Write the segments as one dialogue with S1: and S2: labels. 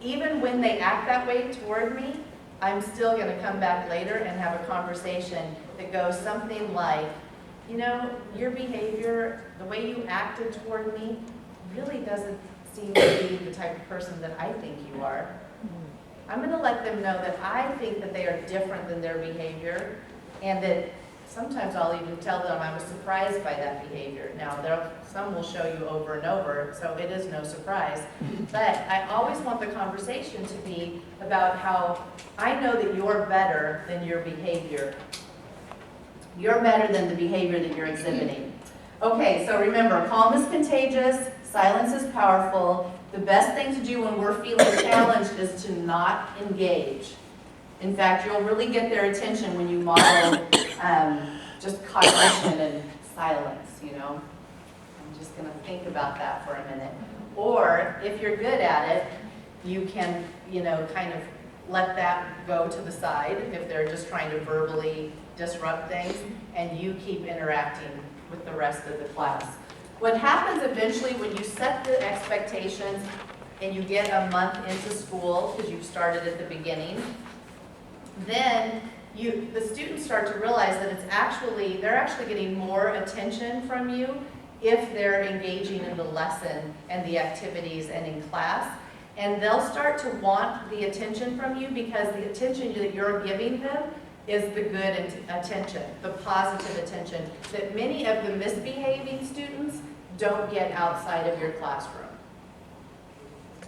S1: even when they act that way toward me, I'm still going to come back later and have a conversation that goes something like, you know, your behavior, the way you acted toward me, really doesn't seem to be the type of person that I think you are. I'm going to let them know that I think that they are different than their behavior, and that sometimes I'll even tell them I was surprised by that behavior. Now, some will show you over and over, so it is no surprise. But I always want the conversation to be about how I know that you're better than your behavior. You're better than the behavior that you're exhibiting. Okay, so remember, calm is contagious, silence is powerful. The best thing to do when we're feeling challenged is to not engage. In fact, you'll really get their attention when you model just cognition and silence, you know. I'm just going to think about that for a minute. Or if you're good at it, you can, you know, kind of let that go to the side if they're just trying to verbally disrupt things, and you keep interacting with the rest of the class. What happens eventually when you set the expectations and you get a month into school, because you've started at the beginning, then the students start to realize that they're actually getting more attention from you if they're engaging in the lesson and the activities and in class. And they'll start to want the attention from you because the attention that you're giving them is the good attention, the positive attention that many of the misbehaving students don't get outside of your classroom.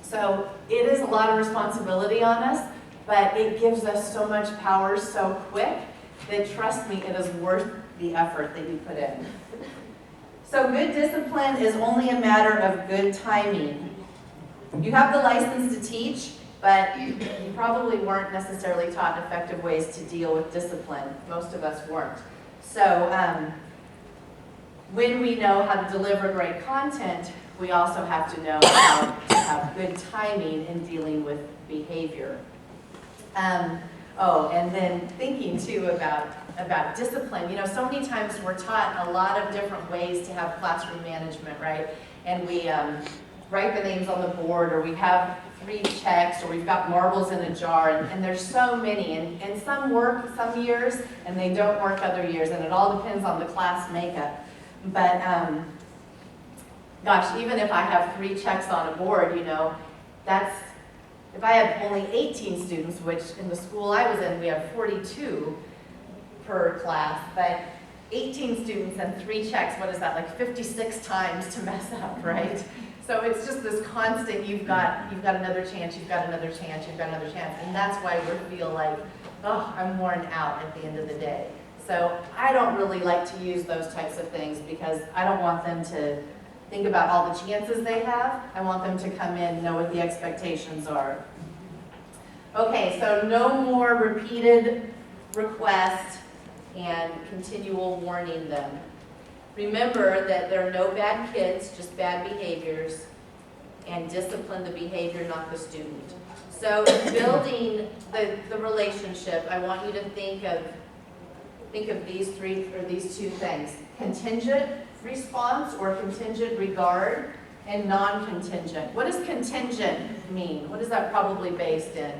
S1: So it is a lot of responsibility on us, but it gives us so much power so quick that, trust me, it is worth the effort that you put in. So good discipline is only a matter of good timing. You have the license to teach, but you probably weren't necessarily taught effective ways to deal with discipline. Most of us weren't. So when we know how to deliver great content, we also have to know how to have good timing in dealing with behavior. And then thinking too about discipline. You know, so many times we're taught a lot of different ways to have classroom management, right? And we write the names on the board, or we have 3 checks, or we've got marbles in a jar, and there's so many, and some work some years, and they don't work other years, and it all depends on the class makeup. But gosh, even if I have 3 checks on a board, you know, if I have only 18 students, which in the school I was in, we have 42 per class, but 18 students and 3 checks, what is that, like 56 times to mess up, right? So it's just this constant, you've got another chance, you've got another chance, you've got another chance, and that's why we feel like, oh, I'm worn out at the end of the day. So I don't really like to use those types of things because I don't want them to think about all the chances they have. I want them to come in and know what the expectations are. Okay, so no more repeated requests and continual warning them. Remember that there are no bad kids, just bad behaviors, and discipline the behavior, not the student. So in building the relationship, I want you to think of these 2 things: contingent response or contingent regard, and non-contingent. What does contingent mean? What is that probably based in?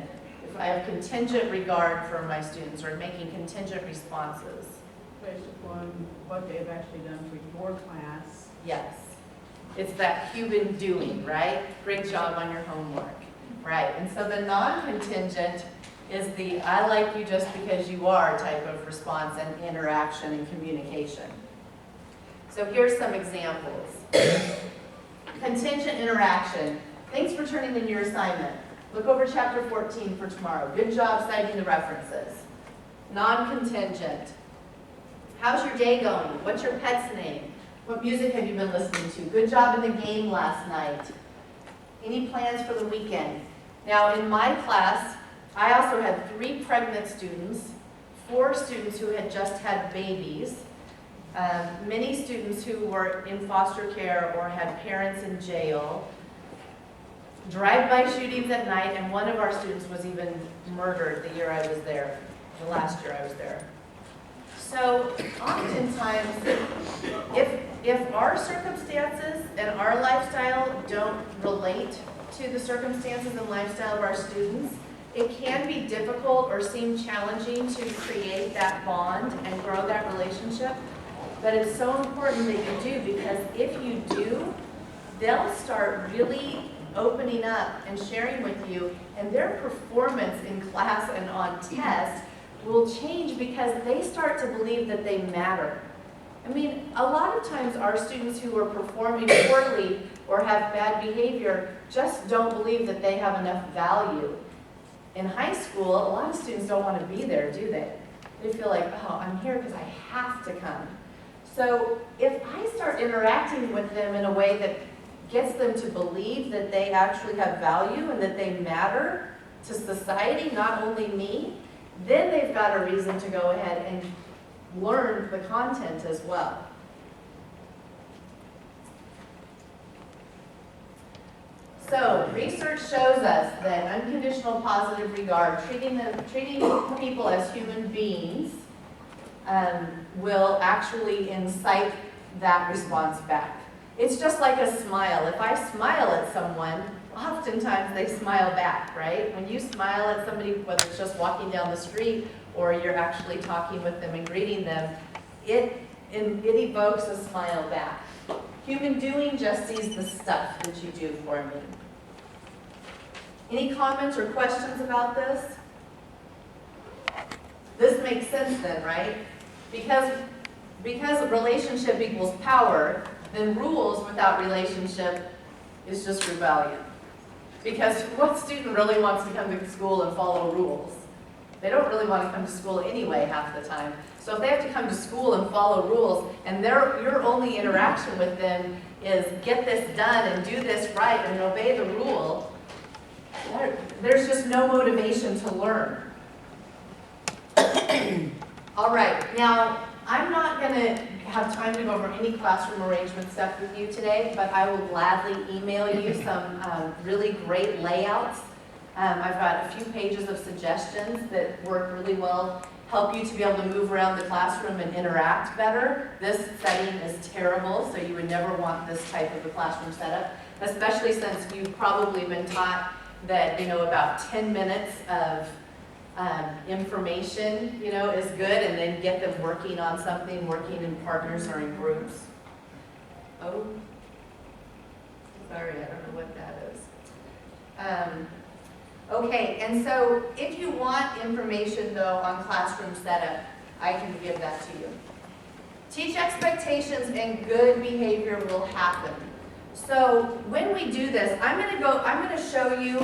S1: If I have contingent regard for my students or making contingent responses.
S2: Based upon what they've actually done before class.
S1: Yes. It's that Cuban doing, right? Great job on your homework. Right. And so the non-contingent is the I like you just because you are type of response and interaction and communication. So here's some examples. Contingent interaction. Thanks for turning in your assignment. Look over chapter 14 for tomorrow. Good job citing the references. Non-contingent. How's your day going? What's your pet's name? What music have you been listening to? Good job in the game last night. Any plans for the weekend? Now in my class, I also had 3 pregnant students, 4 students who had just had babies, many students who were in foster care or had parents in jail, drive-by shootings at night, and one of our students was even murdered the year I was there, the last year I was there. So oftentimes, if if our circumstances and our lifestyle don't relate to the circumstances and lifestyle of our students, it can be difficult or seem challenging to create that bond and grow that relationship. But it's so important that you do, because if you do, they'll start really opening up and sharing with you, and their performance in class and on tests will change because they start to believe that they matter. I mean, a lot of times our students who are performing poorly or have bad behavior just don't believe that they have enough value. In high school, a lot of students don't want to be there, do they? They feel like, oh, I'm here because I have to come. So if I start interacting with them in a way that gets them to believe that they actually have value and that they matter to society, not only me, then they've got a reason to go ahead and learn the content as well. So, research shows us that unconditional positive regard, treating people as human beings, will actually incite that response back. It's just like a smile. If I smile at someone, oftentimes they smile back, right? When you smile at somebody, whether it's just walking down the street or you're actually talking with them and greeting them, it evokes a smile back. Human doing just sees the stuff that you do for me. Any comments or questions about this? This makes sense then, right? Because relationship equals power, then rules without relationship is just rebellion. Because what student really wants to come to school and follow rules? They don't really want to come to school anyway half the time. So if they have to come to school and follow rules, and your only interaction with them is get this done and do this right and obey the rule, there's just no motivation to learn. All right, now I'm not going to have time to go over any classroom arrangement stuff with you today, but I will gladly email you some really great layouts. I've got a few pages of suggestions that work really well, help you to be able to move around the classroom and interact better. This setting is terrible, so you would never want this type of a classroom setup, especially since you've probably been taught that, about 10 minutes of information, is good, and then get them working on something, working in partners or in groups. Oh, sorry, I don't know what that is. Okay, and so if you want information though on classroom setup, I can give that to you. Teach expectations and good behavior will happen. So when we do this, I'm going to show you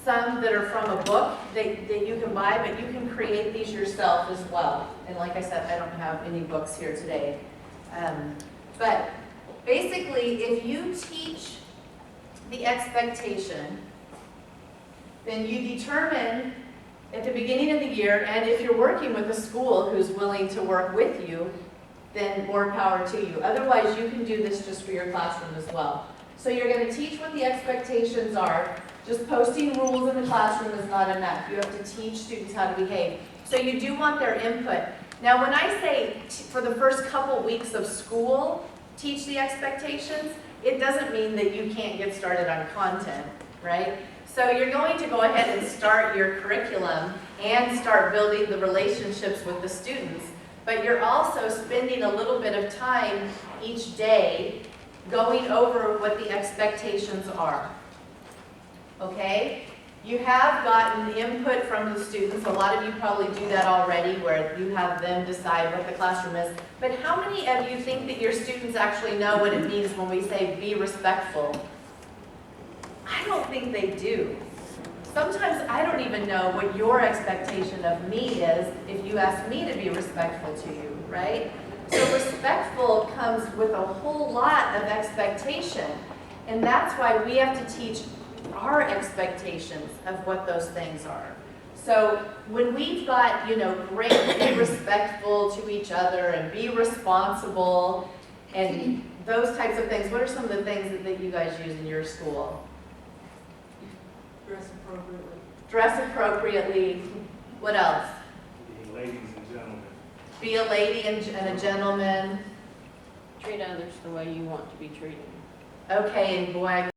S1: some that are from a book that you can buy, but you can create these yourself as well. And like I said, I don't have any books here today. But basically, if you teach the expectation, then you determine at the beginning of the year, and if you're working with a school who's willing to work with you, then more power to you. Otherwise, you can do this just for your classroom as well. So you're going to teach what the expectations are. Just posting rules in the classroom is not enough. You have to teach students how to behave. So you do want their input. Now, when I say for the first couple weeks of school, teach the expectations, it doesn't mean that you can't get started on content, right? So you're going to go ahead and start your curriculum and start building the relationships with the students, but you're also spending a little bit of time each day going over what the expectations are. Okay? You have gotten input from the students. A lot of you probably do that already, where you have them decide what the classroom is. But how many of you think that your students actually know what it means when we say be respectful? I don't think they do. Sometimes I don't even know what your expectation of me is if you ask me to be respectful to you, right? So respectful comes with a whole lot of expectation. And that's why we have to teach our expectations of what those things are. So when we've got, great, be respectful to each other and be responsible and those types of things, what are some of the things that you guys use in your school?
S2: Dress appropriately.
S1: Dress appropriately. What else?
S3: Be ladies and gentlemen.
S1: Be a lady and a gentleman.
S3: treat others the way you want to be treated.
S1: Okay, and boy, I